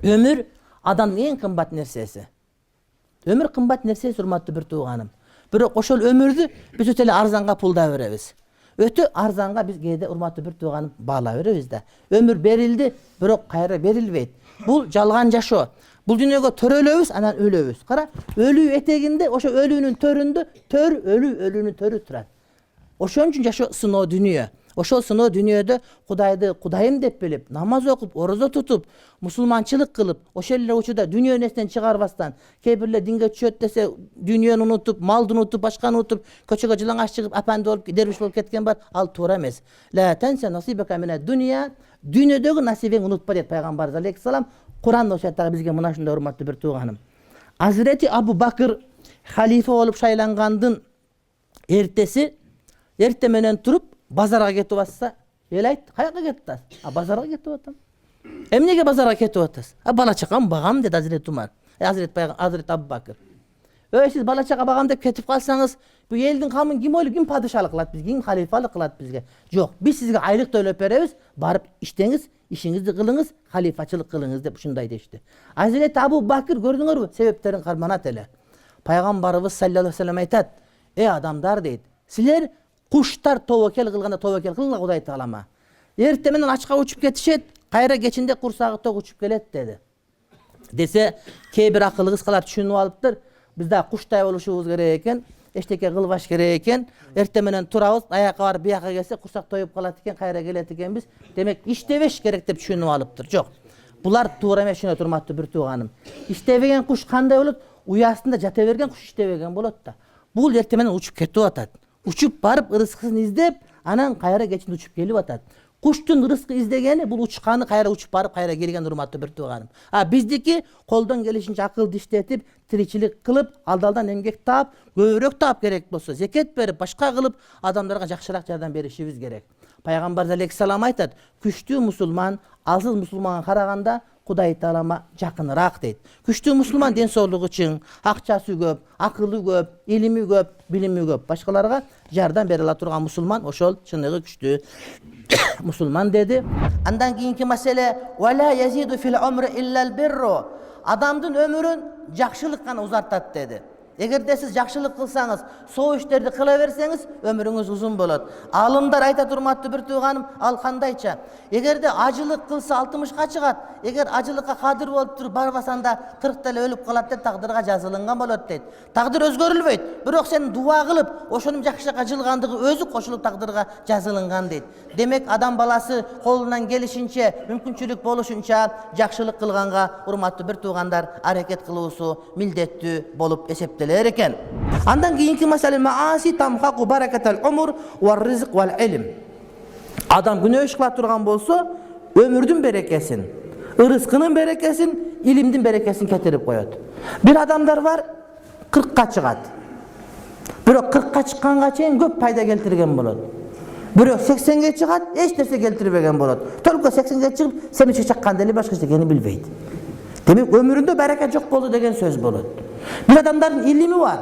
Ömür adamın en kımbat nersesi. Ömür kımbat nersesi urmatlı bir tuğanım. Bирок ошол ömürdü biz öte эле арзанга пулдап беребиz. Өтө арзанга biz кээде урматтуу бир тууганым баалап беребиz да. Ömür berildi, бирок кайра берилбейт. Бул жалган жашоо. Бул дүйнөгө төрөлөбүз, анан өлөбүз. Кара, өлүү этегинде, ошо өлүүнүн төрүндө төр өлүүнүн төрү турат. Ошон үчүн жашоо сыноо дүйнө. Ошол сыноо дүйнөдө Кудайды Кудайым деп билип, намаз окуп, орозо тутуп, мусулманчылык кылып, ошол эле учурда дүйнө нерсени чыгарбастан, кээ бирлер динге түшөт десе, дүйнөнү унутуп, малды унутуп, башканы унутуп, көчөгө жылаңаш чыгып, апанды болуп, дервиш болуп кеткен бар, ал туура эмес. Ла танса насибака мина дүйнө, дүйнөдөгү насибиңди унутпа дейт пайгамбарыбыз алейхиссалам. Куран ошондой бизге мына ушундай урматтуу бир тууганым. Азирети Абу Бакыр халифа болуп шайлангандын эртеси эрте менен туруп базарга кетип атса, эл айт, каяка кетип атасың? Базарга кетип атам. Эмнеге базарга кетип атасың? Бала чакам багам деди Азирет Умар. Азирет Абу Бакыр. Сиз бала чака багам деп кетип калсаңыз, бу элдин камын ким ойлойт, ким падышалык кылат бизге, ким халифалык кылат бизге? Жок, биз сизге айлык төлөп беребиз, барып иштеңиз, ишиңизди кылыңыз, халифачылык кылыңыз деп ушундай дешти. Азирет Абу Бакыр көрдүңөрбү? Себептерин карманат эле. Пайгамбарыбыз саллаллаху алейхи ва саллям айтат: адамдар дейт, силер куштар тобокел кылганда тобокел кылгыла Кудай таалама. Эрте менен ачка учуп кетишет, кайра кечинде курсагы ток учуп келет деди. Десе, кээ бир акыллы кызгалар түшүнүп алыптыр. Биз да куштай болушубуз керек экен, эчтеке кылбаш керек экен. Эрте менен турабыз, аяка барып бияка келсе курсак тоюп калат экен, кайра келет экенбиз. Демек, иштебеш керек деп түшүнүп алыптыр. Жок. Булар туура эмес, түшүнөт урматтуу бир тууганым. Иштебеген куш кандай болот? Уясында жата берген куш иштебеген болот да. Бул эрте менен учуп кетип атат. Учуп барып ырыскысын издеп, анан кайра кечинде учуп келип атат. Куштун ырыскы издегени бул учканы кайра учуп барып кайра келген урматтуу бир тууганым. Биздики колдон келишинче акылды иштетип, тиричилик кылып, алдалдан эмгек таап, көбүрөөк таап керек болсо, зекет берип, башка кылып адамдарга жакшыраак жардам беришибиз керек. Пайгамбар алейхиссалам айтат: күчтүү мусулман алсыз мусулманга караганда Кудай таалама жакыныраак дейт. Күчтүү мусулман ден соолугу чың, акчасы көп, акылы көп, илими көп, билими көп. Башкаларга жардам бере ала турган мусулман ошол чыныгы күчтүү мусулман деди. Андан кийинки маселе: "Вала язиду фил умри иллал бирру". Адамдын өмүрүн жакшылык гана узартат деди. Эгерде сиз жакшылык кылсаңыз, соо иштерди кыла берсеңиз, өмүрүңүз узун болот. Алымдар айтат урматтуу бир тууганым, ал кандайча? Эгерде ажылык кылса 60ка чыгат, эгер ажылыкка кадыр болуп туруп барбасанда 40та эле өлүп калат деп тагдырга жазылынган болот дейт. Тагдыр өзгөрүлбөйт, бирок сен дуа кылып, ошонун жакшыраак жылгандыгы өзү кошулуп тагдырга жазылынган дейт. Демек, адам баласы колунан келишинче, мүмкүнчүлүк болушунча жакшылык кылганга урматтуу бир туугандар аракет кылуусу милдеттүү болуп эсептелет. Андан кийинки маселе: мааси тамхаку баракатал умур ва ризк вал илм. Адам күнөө иш кыла турган болсо, өмүрдүн берекесин, ырыскынын берекесин, илимдин берекесин кетирип коет. Бир адамдар бар, 40ка чыгат. Бирок 40ка чыкканга чейин көп пайда келтирген болот. Бирок 80ге чыгат, эч нерсе келтирбеген болот. Только 80ге чыгып, семичке чакканда эле башка нерсени билбейт. Демек, өмүрүндө барака жок болду деген сөз болот. Бир адамдардын илими бар.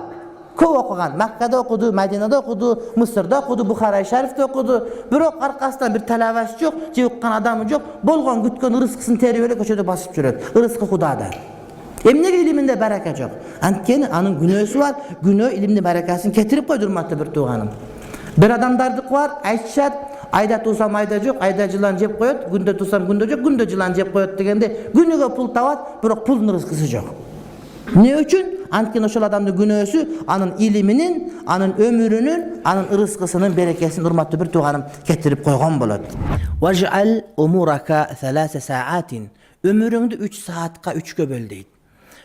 Көп окуган, Маккада окуду, Мадинада окуду, Мысырда окуду, Бухарай шарифте окуду. Бирок аркасынан бир талабасы жок, же уккан адамы жок, болгон күткөн ырыскысын терип эле көчөдө басып жүрөт. Ырыскы Кудада. Эмнеге илиминде барака жок? Анткени анын күнөөсү бар. Күнөө илимдин баракасын кетирип койду урматтуу бир тууганым. Бир адамдардыкы бар, айтышат: айда туусам айда жок, айда жылан жеп коет, күндө туусам күндө жок, күндө жылан жеп коет дегенде күнүгө пул табат, бирок пулдун ырыскысы жок. Эмне үчүн? Анткени ошол адамдын күнөөсү анын илиминин, анын өмүрүнүн, анын ырыскысынын берекесин урматтуу бир тууганым кетирип койгон болот. Важал умурака 3 саатин. Өмүрүңдү 3 саатка 3кө бөл дейт.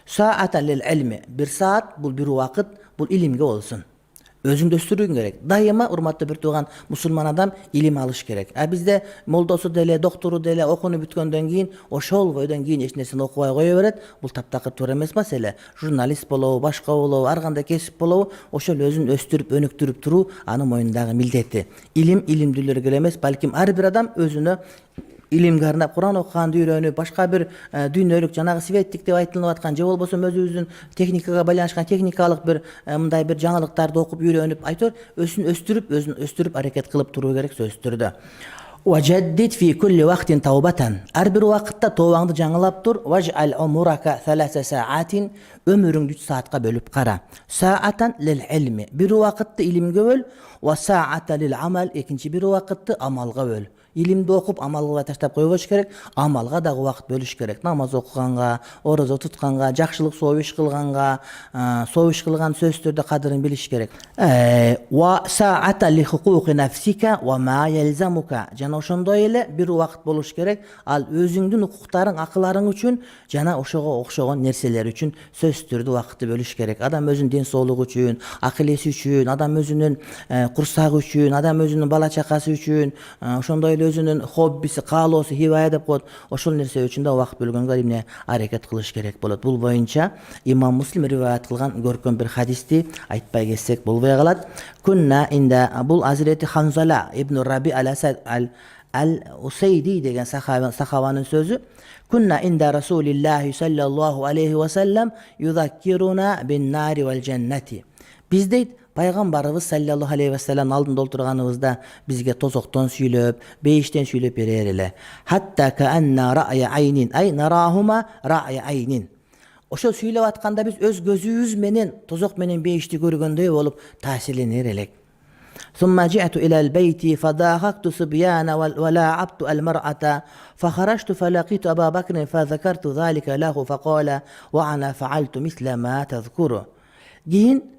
Саата лил илми. 1 саат бул бир убакыт, бул илимге болсун. Өзүңдү өстүрүүң керек. Дайыма урматтуу бир тууган мусулман адам илим алыш керек. Бизде молдосу деле, доктору деле окууну бүткөндөн кийин, ошол бойдон кийин эч нерсени окубай кое берет. Бул таптакыр туура эмес маселе. Журналист болобу, башка болобу, ар кандай кесип болобу, ошол өзүн өстүрүп, өнүктүрүп туруу анын мойнундагы милдети. Илим илимдүүлөргө эле эмес, балким ар бир адам өзүнө илимге арнап Куран окуганды үйрөнүп, башка бир дүйнөлүк жанагы светтик деп айтылып аткан, же болбосо өзүбүздүн техникага байланышкан техникалык бир мындай бир жаңылыктарды окуп үйрөнүп, айтор өзүн өстүрүп аракет кылып туруу керек сөзсүз түрдө. وجدد في كل وقت توبة. Her bir vakitte tövbаңды жаңылап тур. Вадж'ал умурaka 3 saatin. Ömürüңдү 3 saatка bölüp kara. Saatan lil ilmi. Bir vakitте ilimge böl. Ve saata lil amal. Ikinci bir vakitте amalga böl. İlimdi okup amalga taştap koyuş gerek. Amalga da vakit bölüş gerek. Namaz okuganга, oroza tutkanga, jakşılık soğuş kılganга, soğuş kılgan sözlerde kadırın biliş gerek. Ve saata li hukuki nefsika ve ma yelzamuka. Jana oşondoy ele bir vakit boluş gerek. Al özüңdүн hukukların, akıların üçün, jana oşoga okşogon nerseler üçün sözlerde vakiti bölüş gerek. Adam özünün den soğluğu üçün, akılesi üçün, adam özünün kursağı üçün, adam özünün bala çakası üçün, oşondoy özünün hobbisi, kalosu, hivaya dep koyup, oşol nerse üçün de vakt bölgөнгө эмне hareket kılış gerek bolot. Bul boyunca İmam Muslim rivayet kılgan görkön bir hadisти айтпай кетсек болбой калат. Kunna inda bul Hazreti Hanzala ibn Rabi al-Usaydi деген sahabanın sözü. Kunna inda Resulillahi sallallahu aleyhi ve sellem yuzakkiruna bin nari vel cenneti. Biz deyt Peygamberimiz sallallahu aleyhi ve sellem aldında oturganыбызda bizge tozokton süylöp, beyişten süylöp berer ele. Hatta ka anna ra'ya aynin ay narahuma ra'ya aynin. Oşo süylöp atkanda biz öz gözübüz menen tozok menen beyişti görgөндөй bolup tasirlenir elek. Summa ji'tu ila al-beyti fadahaktu subyana ve la'abtu al-mar'ata fakharajtu falaqitu Abu Bakr fazakartu zalika lahu faqala wa ana fa'altu misla ma tazkuru. Giyin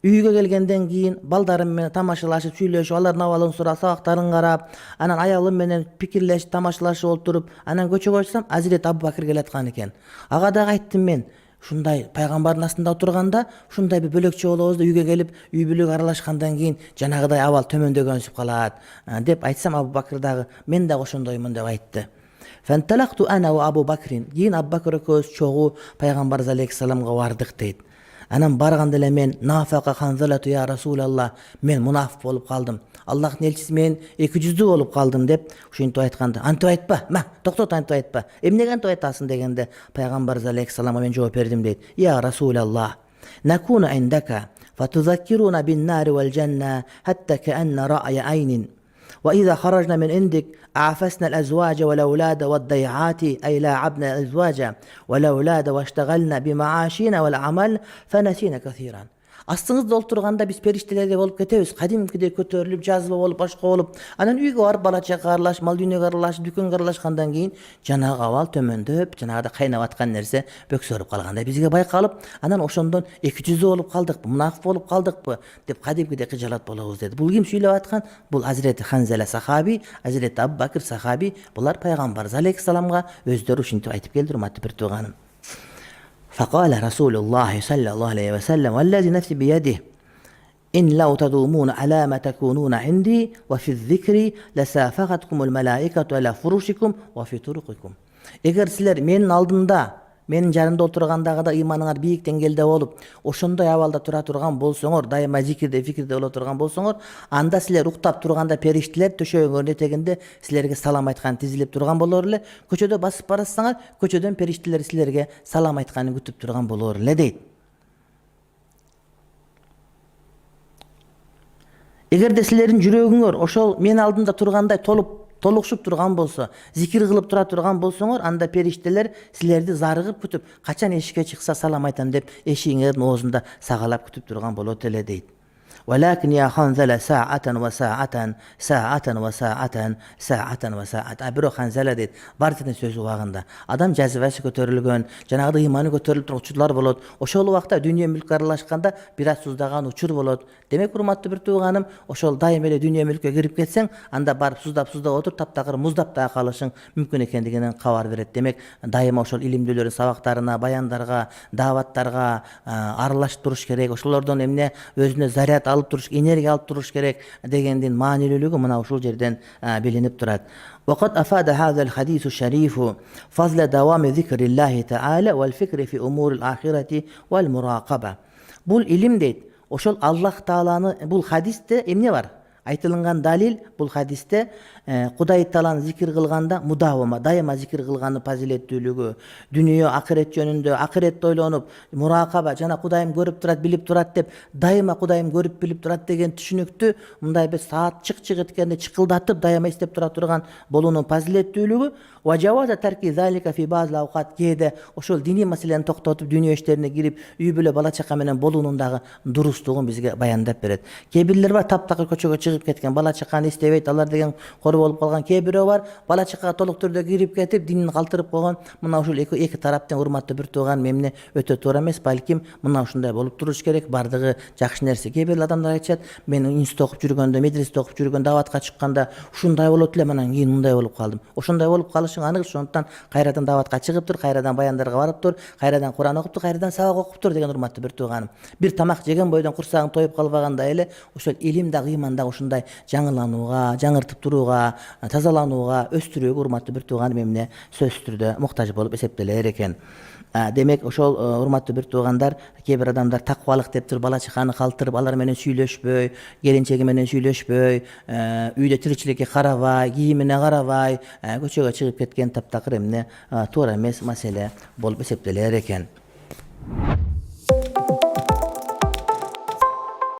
Üyüge gelgenden giyin baldarım menen tamaşalaşıp süйлöşüp alардын abалын сурап сабактарын карап анан аялым менен пикирлешип тамашалашып отуруп анан көчөгө чыксам Азирет Абу Бакыр келаткан экен. Ага дагы айттым мен ушундай пайгамбардын астында отурганда ушундай бир бөлөкчө болобуз да үйгө келип үй бүлөгө аралашкандан кийин жанагыдай абал төмөндөгөнсүп калат деп айтсам Абу Бакыр дагы мен дагы ошондоймун деп айтты. Фанталакту ана ва Абу Бакрин. Кийин Абу Бакыр экөөбүз чогуу пайгамбарыбыз алейхиссаламга бардык дейт. Anam barganda ele men nafaka Hanzalatu ya Rasulallah men munafık bolup kaldım. Allah'ın elçisi men 200'lü bolup kaldım dep uşintip aytkanda. Antip aytpa, ma toktot antip aytpa. Emnege antip aytasın degende Peygamberimiz aleyhissalama men жооп berdim deyt. Ya Rasulallah, nakunu indaka fatuzakkiruna bin nari vel cenne hatta kaanna ra'ya aynin. وإذا خرجنا من عندك أعفسنا الأزواج والأولاد والضيعات أي لاعبنا الأزواج والأولاد واشتغلنا بمعاشنا والعمل فنسينا كثيرا. Астыңызда олтурганда биз периштелердей болуп кетебиз. Кадимкидей көтөрүлүп, жазба болуп, башка болуп, анан үйгө барып бала чака аралашып, мал дүйнөгө аралашып, дүкөнгө аралашкандан кийин жанагы абал төмөндөп, жанагыда кайнап аткан нерсе бөксөрүп калгандай бизге байкалып, анан ошондон 200 болуп калдыкпы, мунафык болуп калдыкпы деп кадимкидей кыжалат болобуз деди. Бул ким сүйлөп аткан? Бул Hazreti Hanzala сахаби, Hazreti Abu Bakr сахаби. Булар пайгамбарыбыз алейхиссаламга өздөрү ушинтип айтып келди, урматтуу бир тууганым. فقال رسول الله صلى الله عليه وسلم والذي نفسي بيده إن لو تدومون على ما تكونون عندي وفي الذكر لسافقتكم الملائكة على فرشكم وفي طرقكم. Eğer sizler menin aldımda, menin jarımda oturgandagıda imanыңар бийик деңгээлде болуп, ошондой абалда тура турган болсоңор, дайыма зикирде, фикирде боло турган болсоңор, анда силер уктап турганда периштелер төшөгүңөрдүн этегинде силерге салам айткан тизилип турган болор эле. Көчөдө басып барасыңар, көчөдөн периштелер силерге салам айтканын күтүп турган болор эле дейт. Эгерде силердин жүрөгүңөр ошол мен алдымда тургандай толукшуп турган болсо, зикир кылып тура турган болсоңор, анда периштелер силерди зарыгып күтүп, качан эшикке чыкса салам айтам деп эшигиңердин оозунда сагалап күтүп турган болот эле дейт. ولكن يا Hanzala sa'atan wa sa'atan, sa'atan wa sa'atan, sa'atan wa sa'atan. Бирок Hanzala дейт, бардын сөзү убагында. Адам жазыбасы көтөрүлгөн, жанагы иманы көтөрүлүп турган учурлар болот. Ошол убакта дүйнө мүлккө аралашканда бир аз суздаган учур болот. Демек урматтуу бир тууганым, ошол дайым эле дүйнө мүлккө кирип кетсең, анда барып суздап отуруп, таптакыр муздап да калышың мүмкүн экендигинен кабар берет. Демек дайыма ошол илимдүүлөрдүн сабактарына, баяндарга, дааваттарга аралашып туруш керек. Ошолордон эмне өзүнө заряд алып туруш, энергия алып туруш керек дегендин маанилүүлүгү мына ушул жерден билинип турат. وقد أفاد هذا الحديث الشريف فضل دوام ذكر الله تعالى والفكر في أمور الآخرة والمراقبة. Бул илим дейт. Ошол Аллах Тааланы бул хадисте эмне бар? Айтылган далил бул хадисте Кудай Тааланы зикир кылганда мудавама, дайыма зикир кылганы фазилеттүүлүгү, дүнүйө акырет жөнүндө, акыретти ойлонуп, муракаба жана Кудайым көрүп турат, билип турат деп, дайыма Кудайым көрүп билип турат деген түшүнүктү мындай бир саат чык эткенде чыкылдатып дайыма эстеп тура турган болуунун фазилеттүүлүгү ва жаваза тарки залика фи базил аукат, кээде ошол диний маселени токтотуп дүйнө иштерине кирип үй бүлө бала чака менен болуунун дагы дурустугун бизге баяндап берет. Кээ бирлер бар таптакыр көчөгө чыгып кеткен, бала чаканы эстебейт, алар деген кор болуп калган. Кээ бирөө бар бала чакага толук түрдө кирип кетип динин калтырып койгон. Мына ушул эки тараптын урматтуу бир тууган эмне өтө туура эмес, балким мына ушундай болуп туруш керек, бардыгы жакшы нерсе. Кээ бир адамдар айтышат, мен институтта окуп жүргөндө, медреседе окуп жүргөндө, даватка чыкканда ушундай болот эле, анан кийин мындай болуп калдым. Ошондой болуп калышың анык, ошондуктан кайрадан даватка чыгып тур, кайрадан баяндарга барып тур, кайрадан Куран окуп тур, кайрадан сабак окуп тур деген урматтуу бир тууганым. Бир тамак жеген бойдон курсагың тоюп калбагандай эле ошол илим дагы ыйман дагы ушундай жаңыланууга, жаңыртып турууга, тазаланууга, өстүрүүгө урматтуу бир тууганым эмне сөзсүз түрдө муктаж болуп эсептелер экен. Демек ошол урматтуу бир туугандар, кээ бир адамдар таквалык деп туруп бала чаканы калтырып, алар менен сүйлөшпөй, келинчеги менен сүйлөшпөй, үйдө тиричиликке карабай, кийимине карабай, көчөгө чыгып кеткен таптакыр эмне туура эмес маселе болуп эсептелер экен.